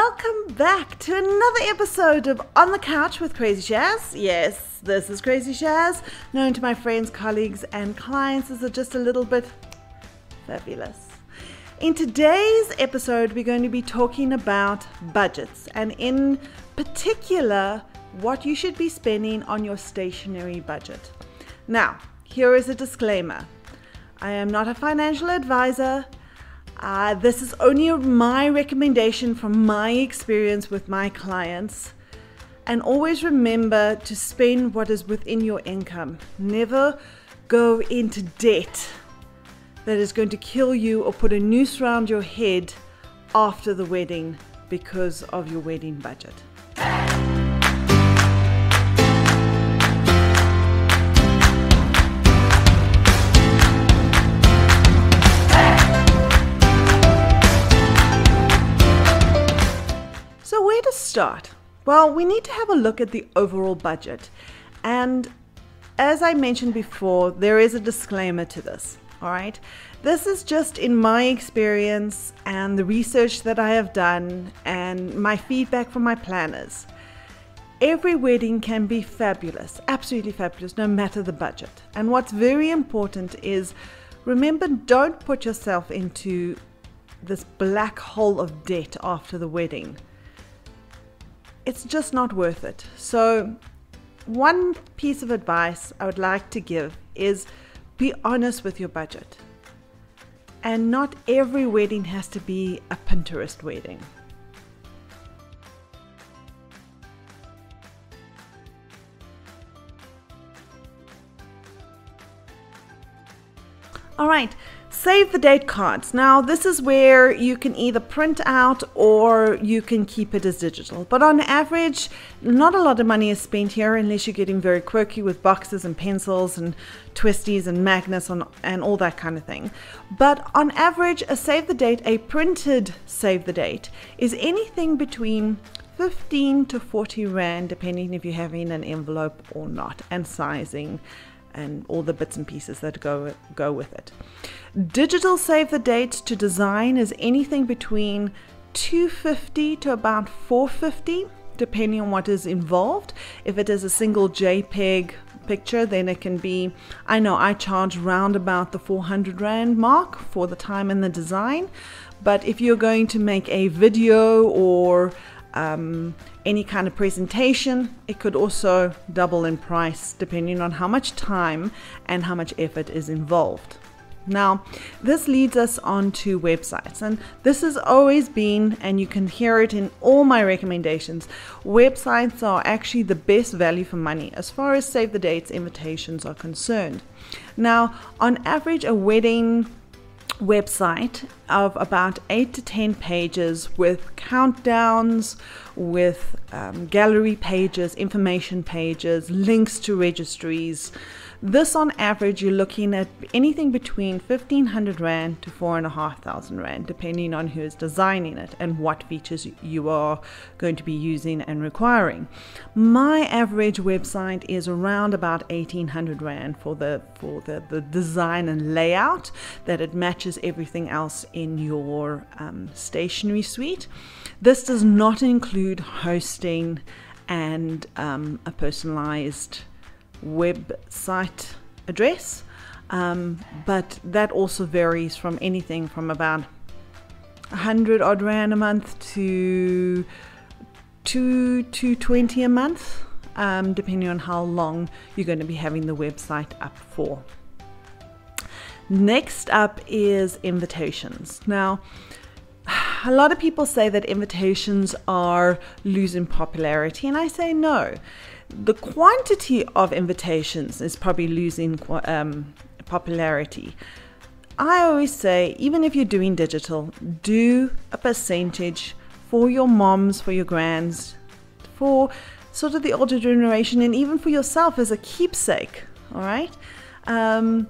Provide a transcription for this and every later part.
welcome back to another episode of On the Couch with Krazy Chaz. Yes, this is Krazy Chaz, known to my friends, colleagues, and clients as just a little bit fabulous. In today's episode, we're going to be talking about budgets, and in particular, what you should be spending on your stationery budget. Now, here is a disclaimer. I am not a financial advisor. This is only my recommendation from my experience with my clients. And always remember to spend what is within your income. Never go into debt that is going to kill you or put a noose around your head after the wedding because of your wedding budget. So where to start? Well, we need to have a look at the overall budget. And as I mentioned before, there is a disclaimer to this, all right? This is just in my experience and the research that I have done and my feedback from my planners. Every wedding can be fabulous, absolutely fabulous, no matter the budget. And what's very important is, remember, don't put yourself into this black hole of debt after the wedding. It's just not worth it. So one piece of advice I would like to give is be honest with your budget. And not every wedding has to be a Pinterest wedding. All right, save the date cards. Now, this is where you can either print out or you can keep it as digital. But on average, not a lot of money is spent here unless you're getting very quirky with boxes and pencils and twisties and magnets and all that kind of thing. But on average, a save the date, a printed save the date, is anything between 15 to 40 Rand, depending if you're having an envelope or not, and sizing and all the bits and pieces that go with it. Digital save the dates to design is anything between 250 to about 450, depending on what is involved. If it is a single JPEG picture, then it can be, I know I charge round about the 400 Rand mark for the time and the design. But if you're going to make a video or any kind of presentation, it could also double in price depending on how much time and how much effort is involved. Now, this leads us on to websites, and this has always been, and you can hear it in all my recommendations, websites are actually the best value for money as far as save the dates invitations are concerned. Now, on average, a wedding website of about 8 to 10 pages with countdowns, with gallery pages, information pages, links to registries. This on average, you're looking at anything between 1,500 Rand to 4,500 Rand, depending on who is designing it and what features you are going to be using and requiring. My average website is around about 1,800 Rand for the design and layout, that it matches everything else in your stationery suite. This does not include hosting and a personalized website address, but that also varies from anything from about 100 odd Rand a month to 220 a month, depending on how long you're going to be having the website up for. Next up is invitations. Now, a lot of people say that invitations are losing popularity, and I say no. The quantity of invitations is probably losing popularity. I always say, even if you're doing digital, do a percentage for your moms, for your grands, for sort of the older generation, and even for yourself as a keepsake, all right? I'm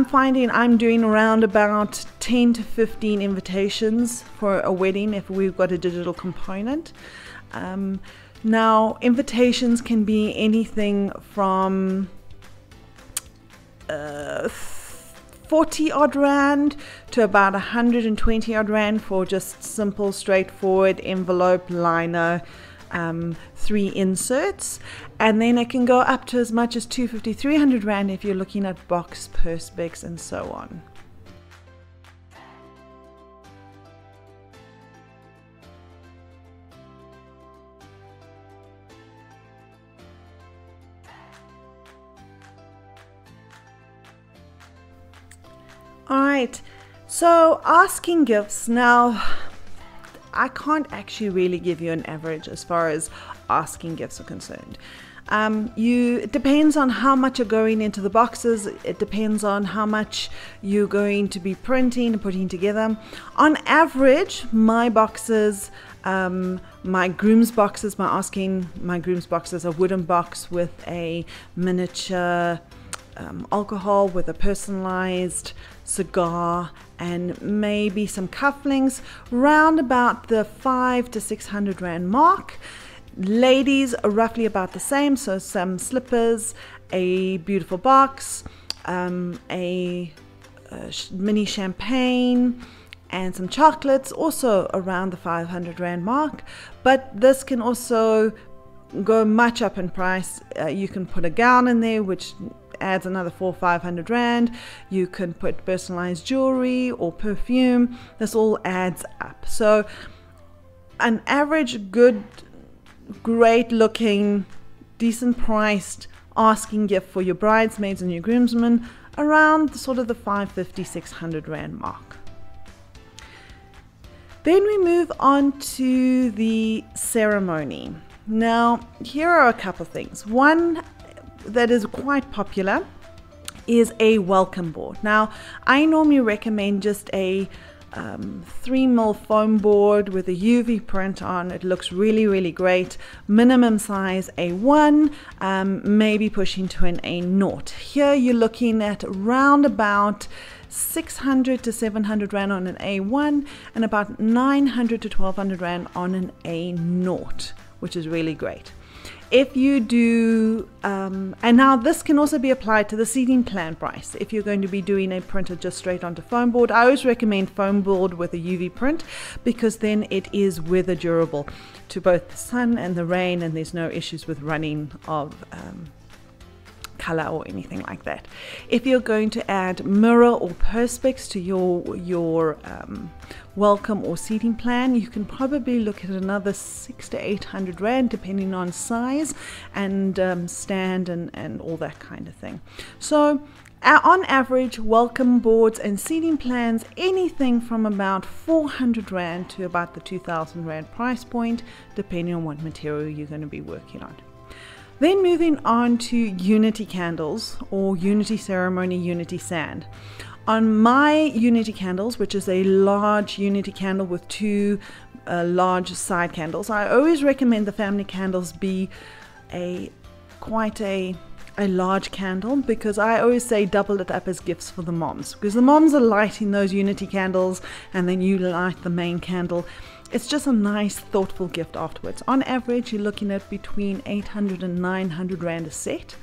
finding I'm doing around about 10 to 15 invitations for a wedding if we've got a digital component. Now, invitations can be anything from 40 odd rand to about 120 odd rand for just simple, straightforward envelope, liner, 3 inserts, and then it can go up to as much as 250, 300 rand if you're looking at box, perspex, and so on. Alright, so asking gifts. Now, I can't actually really give you an average as far as asking gifts are concerned. It depends on how much you're going into the boxes. It depends on how much you're going to be printing and putting together. On average, my boxes, my groom's boxes, my groom's boxes, a wooden box with a miniature alcohol with a personalized cigar and maybe some cufflinks, round about the 500 to 600 rand mark. Ladies are roughly about the same, so some slippers, a beautiful box, a mini champagne, and some chocolates, also around the 500 rand mark. But this can also go much up in price. You can put a gown in there, which adds another 400 or 500 rand. You can put personalized jewelry or perfume. This all adds up. So an average good, great looking, decent priced asking gift for your bridesmaids and your groomsmen around sort of the 550, 600 rand mark. Then we move on to the ceremony. Now, here are a couple things. One that is quite popular is a welcome board. Now, I normally recommend just a 3mm foam board with a UV print on. It looks really, really great. Minimum size A1, maybe pushing to an A0. Here you're looking at around about 600 to 700 rand on an A1 and about 900 to 1200 rand on an A0, which is really great. If you do, and now this can also be applied to the seating plan price. If you're going to be doing a printer just straight onto foam board, I always recommend foam board with a UV print because then it is weather durable to both the sun and the rain, and there's no issues with running of color or anything like that. If you're going to add mirror or perspex to your welcome or seating plan, you can probably look at another 600 to 800 rand depending on size and stand and all that kind of thing. So on average, welcome boards and seating plans, anything from about 400 rand to about the 2000 rand price point, depending on what material you're going to be working on. Then moving on to unity candles or unity ceremony, unity sand. On my unity candles, which is a large unity candle with 2 large side candles, I always recommend the family candles be quite a large candle, because I always say double it up as gifts for the moms, because the moms are lighting those unity candles and then you light the main candle. It's just a nice, thoughtful gift afterwards. On average, you're looking at between 800 and 900 rand a set.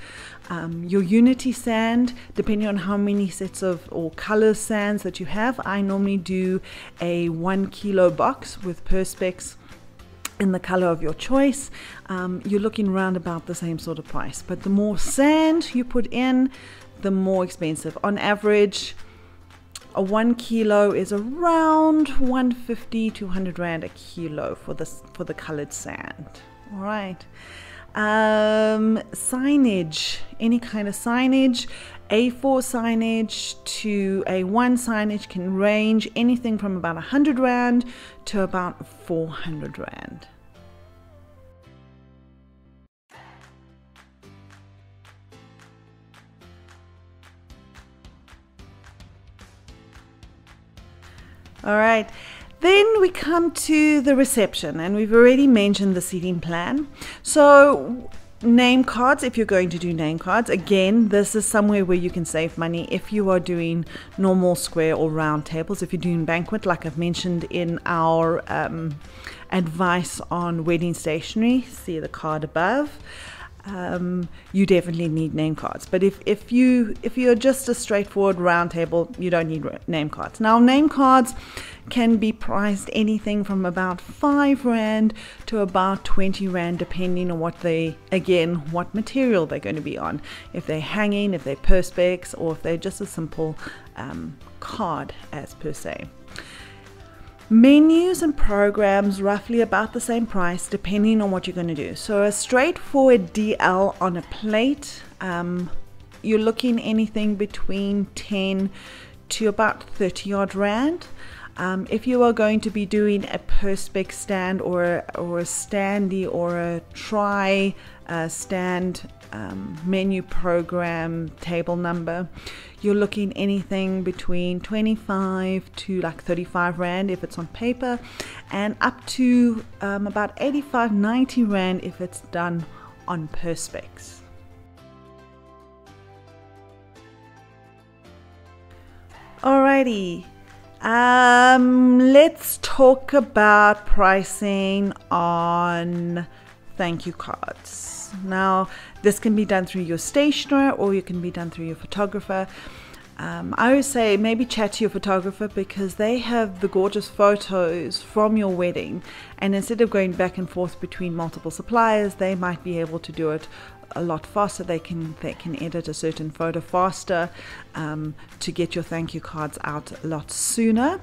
Your unity sand, depending on how many sets of or color sands that you have, I normally do a 1 kilo box with perspex in the color of your choice. You're looking around about the same sort of price, but the more sand you put in, the more expensive. On average, a 1 kilo is around 150 to 200 rand a kilo for the colored sand. All right. Signage, any kind of signage, A4 signage to A1 signage can range anything from about 100 rand to about 400 rand. All right, then we come to the reception, and we've already mentioned the seating plan. So name cards, if you're going to do name cards, again, this is somewhere where you can save money if you are doing normal square or round tables. If you're doing banquet, like I've mentioned in our advice on wedding stationery, see the card above. you definitely need name cards. But if you're just a straightforward round table, you don't need name cards. Now, name cards can be priced anything from about 5 Rand to about 20 Rand, depending on what material they're going to be on. If they're hanging, if they're perspex, or if they're just a simple card as per se. Menus and programs roughly about the same price depending on what you're going to do. So a straightforward DL on a plate, you're looking anything between 10 to about 30 odd Rand. If you are going to be doing a perspex stand or a standee or a tri stand menu program table number, you're looking anything between 25 to like 35 Rand if it's on paper, and up to about 85-90 Rand if it's done on perspex. Alrighty, let's talk about pricing on thank you cards. Now, this can be done through your stationer or you can be done through your photographer. I would say maybe chat to your photographer because they have the gorgeous photos from your wedding, and instead of going back and forth between multiple suppliers, they might be able to do it a lot faster. They can edit a certain photo faster to get your thank you cards out a lot sooner.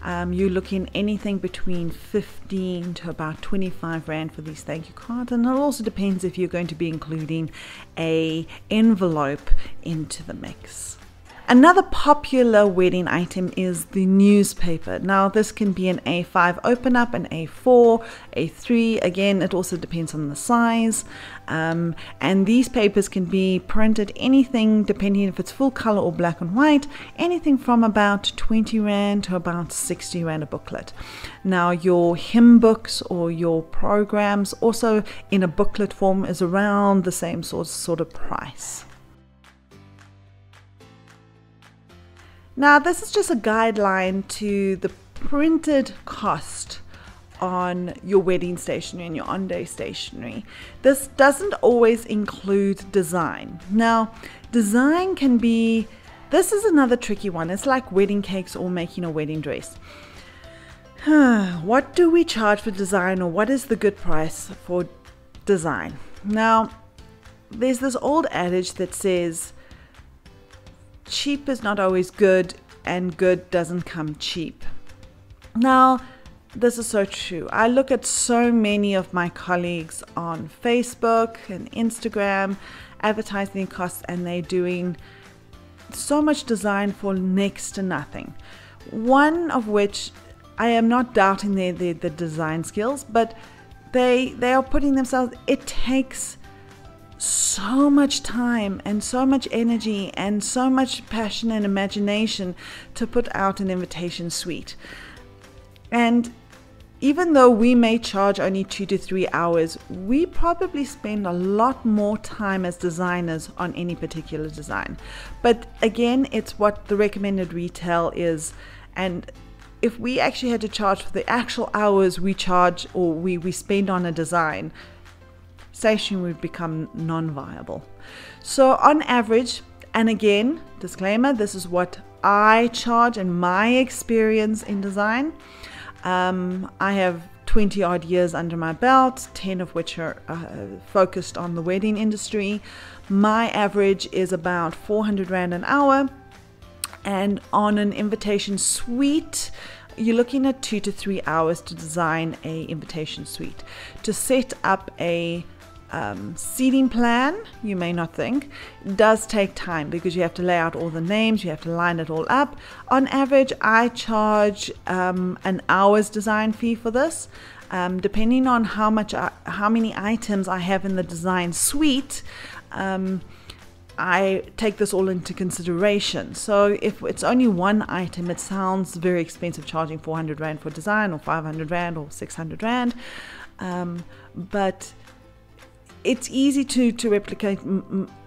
You're looking anything between 15 to about 25 Rand for these thank you cards, and it also depends if you're going to be including a envelope into the mix. Another popular wedding item is the newspaper. Now, this can be an A5 open up, an A4, A3. Again, it also depends on the size. And these papers can be printed anything, depending if it's full color or black and white, anything from about 20 Rand to about 60 Rand a booklet. Now, your hymn books or your programs, also in a booklet form, is around the same sort of price. Now, this is just a guideline to the printed cost on your wedding stationery and your on-day stationery. This doesn't always include design. Now, design can be, this is another tricky one. It's like wedding cakes or making a wedding dress. What do we charge for design, or what is the good price for design? Now, there's this old adage that says, cheap is not always good, and good doesn't come cheap. Now, this is so true. I look at so many of my colleagues on Facebook and Instagram advertising costs, and they're doing so much design for next to nothing. One of which, I am not doubting the design skills, but they are putting themselves, it takes so much time and so much energy and so much passion and imagination to put out an invitation suite. And even though we may charge only 2 to 3 hours, we probably spend a lot more time as designers on any particular design. But again, it's what the recommended retail is, and if we actually had to charge for the actual hours we charge or we spend on a design, stationery would become non-viable. So on average, and again, disclaimer, this is what I charge and my experience in design. I have 20 odd years under my belt, 10 of which are focused on the wedding industry. My average is about 400 Rand an hour, and on an invitation suite, you're looking at 2 to 3 hours to design a invitation suite. To set up a seating plan, you may not think, does take time because you have to lay out all the names, you have to line it all up. On average, I charge an hour's design fee for this. Depending on how many items I have in the design suite, I take this all into consideration. So if it's only one item, it sounds very expensive charging 400 Rand for design, or 500 Rand or 600 Rand, but it's easy to replicate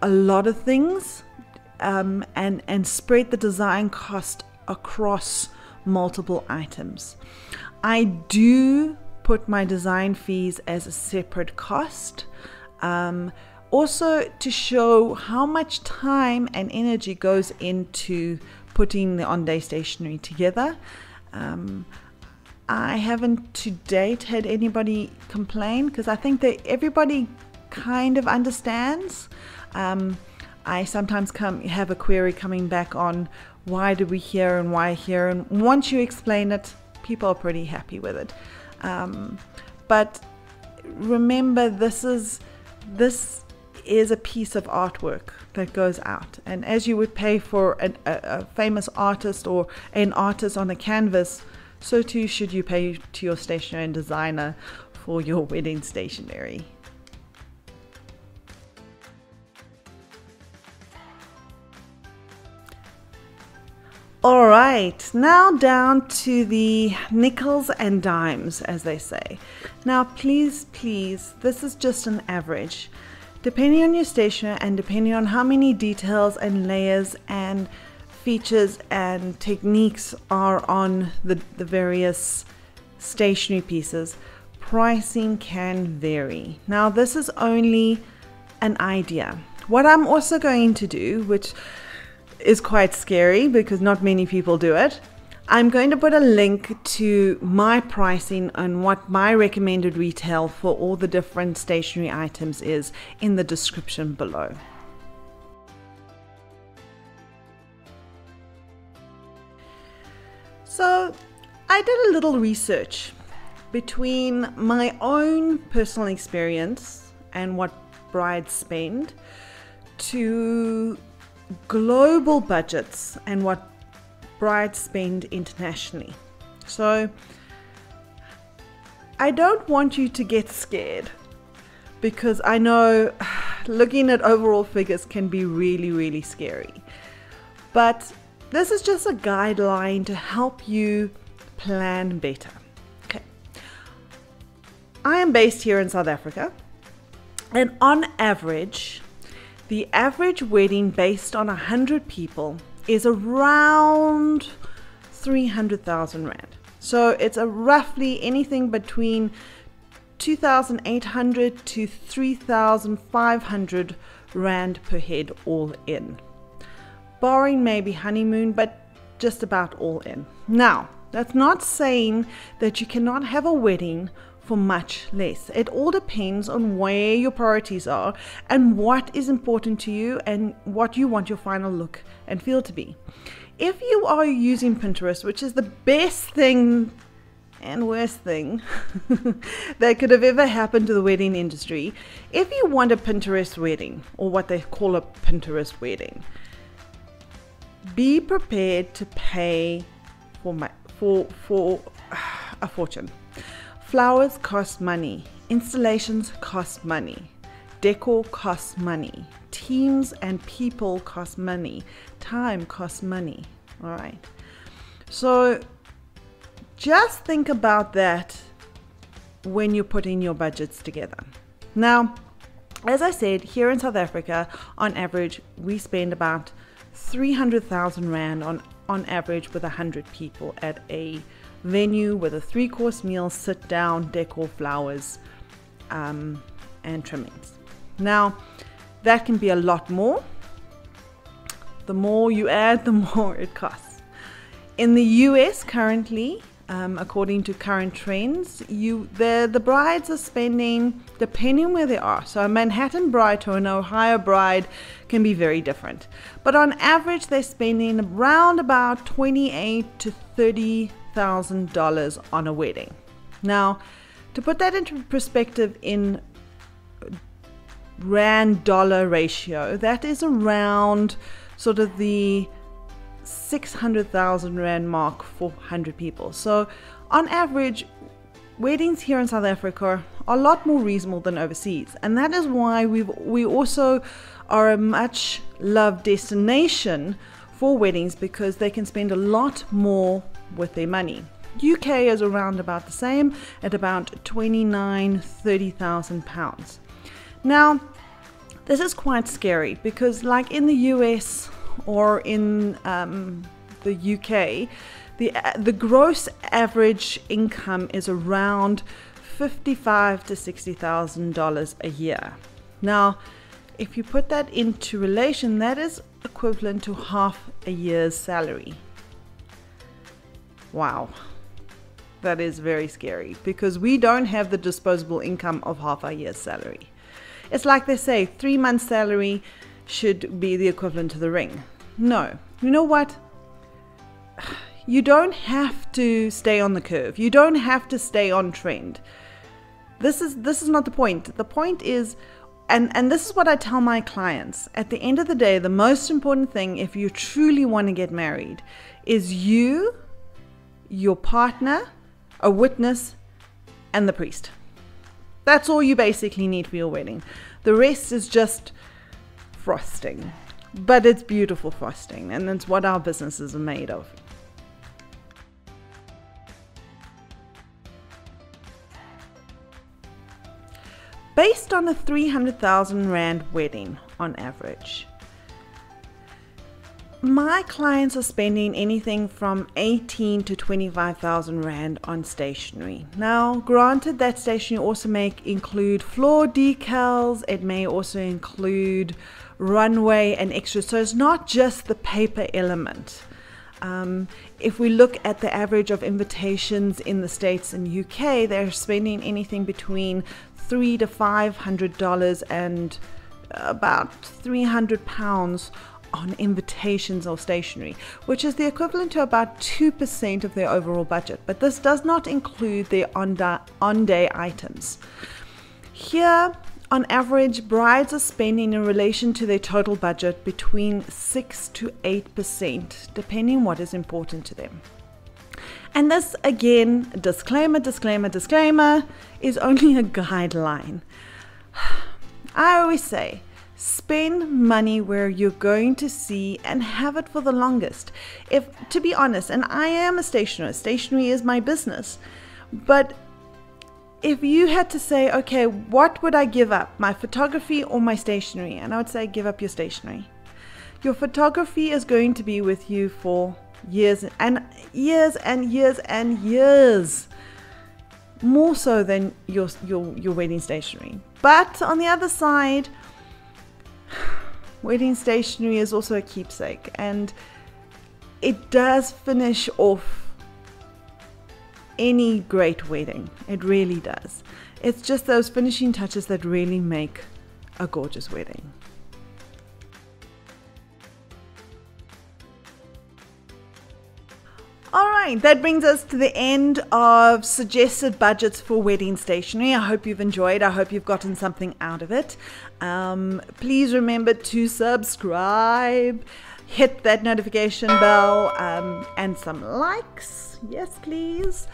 a lot of things and spread the design cost across multiple items. I do put my design fees as a separate cost. also to show how much time and energy goes into putting the on-day stationery together. I haven't to date had anybody complain, because I think that everybody kind of understands. I sometimes have a query coming back on why do we here and why here, and once you explain it, people are pretty happy with it. But remember, this is a piece of artwork that goes out, and as you would pay for a famous artist or an artist on a canvas, so too should you pay to your stationer and designer for your wedding stationery. All right, now down to the nickels and dimes, as they say. Now, please, this is just an average. Depending on your stationer and depending on how many details and layers and features and techniques are on the various stationery pieces, pricing can vary. Now, this is only an idea. What I'm also going to do, which is quite scary because not many people do it, I'm going to put a link to my pricing and what my recommended retail for all the different stationery items is in the description below. So I did a little research between my own personal experience and what brides spend to global budgets and what brides spend internationally. So I don't want you to get scared, because I know looking at overall figures can be really scary, but this is just a guideline to help you plan better. Okay, I am based here in South Africa, and on average, the average wedding based on 100 people is around 300,000 Rand. So it's a roughly anything between 2,800 to 3,500 Rand per head, all in. Barring maybe honeymoon, but just about all in. Now, that's not saying that you cannot have a wedding for much less. It all depends on where your priorities are and what is important to you and what you want your final look and feel to be. If you are using Pinterest, which is the best thing and worst thing that could have ever happened to the wedding industry, if you want a Pinterest wedding, or what they call a Pinterest wedding, be prepared to pay for a fortune. Flowers cost money, installations cost money, decor costs money, teams and people cost money, time costs money. All right, so just think about that when you're putting your budgets together. Now, as I said, here in South Africa, on average, we spend about 300,000 Rand on average with 100 people at a venue with a 3-course meal, sit down, decor, flowers, and trimmings. Now, that can be a lot more. The more you add, the more it costs. In the US currently, according to current trends, the brides are spending, depending where they are. So a Manhattan bride to an Ohio bride can be very different. But on average, they're spending around about $28,000 to $30,000 on a wedding. Now, to put that into perspective in Rand dollar ratio, that is around sort of the 600,000 Rand mark for 100 people. So on average, weddings here in South Africa are a lot more reasonable than overseas, and that is why we also are a much loved destination for weddings, because they can spend a lot more with their money. UK is around about the same, at about 29,000-30,000 pounds. Now, this is quite scary, because like in the US or in the UK, the gross average income is around $55,000 to $60,000 a year. Now, if you put that into relation, that is equivalent to half a year's salary. Wow. That is very scary, because we don't have the disposable income of half our year's salary. It's like they say, 3 months' salary should be the equivalent to the ring. No. You know what? You don't have to stay on the curve. You don't have to stay on trend. This is not the point. The point is, and this is what I tell my clients, at the end of the day, the most important thing if you truly want to get married is you, your partner, a witness, and the priest. That's all you basically need for your wedding. The rest is just frosting. But it's beautiful frosting, and it's what our businesses are made of. Based on a 300,000 Rand wedding on average, my clients are spending anything from 18 to 25,000 Rand on stationery. Now, granted, that stationery also may include floor decals, it may also include runway and extras, so it's not just the paper element. If we look at the average of invitations in the States and UK, they're spending anything between $300 to $500 and about £300 on invitations or stationery, which is the equivalent to about 2% of their overall budget. But this does not include their on-day items. Here, on average, brides are spending in relation to their total budget between 6 to 8%, depending what is important to them. And this, again, disclaimer, is only a guideline. I always say, spend money where you're going to see and have it for the longest. To be honest, and I am a stationer, stationery is my business, but if you had to say, okay, what would I give up, my photography or my stationery? And I would say, give up your stationery. Your photography is going to be with you for years and years and years and years, more so than your wedding stationery. But on the other side, wedding stationery is also a keepsake, and it does finish off any great wedding. It really does. It's just those finishing touches that really make a gorgeous wedding. Alright, that brings us to the end of suggested budgets for wedding stationery. I hope you've enjoyed. I hope you've gotten something out of it. Please remember to subscribe, hit that notification bell, and some likes. Yes, please.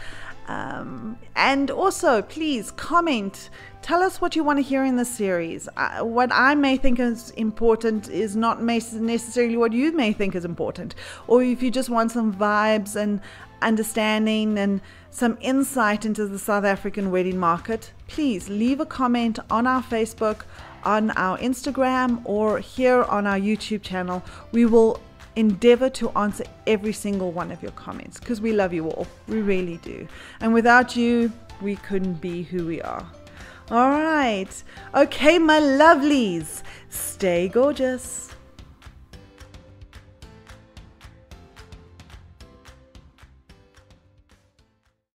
And also, please comment. Tell us what you want to hear in this series. What I may think is important is not necessarily what you may think is important. Or if you just want some vibes and understanding and some insight into the South African wedding market, please leave a comment on our Facebook, on our Instagram, or here on our YouTube channel. We will endeavor to answer every single one of your comments, because we love you all. We really do. And without you, we couldn't be who we are. All right. Okay, my lovelies, stay gorgeous.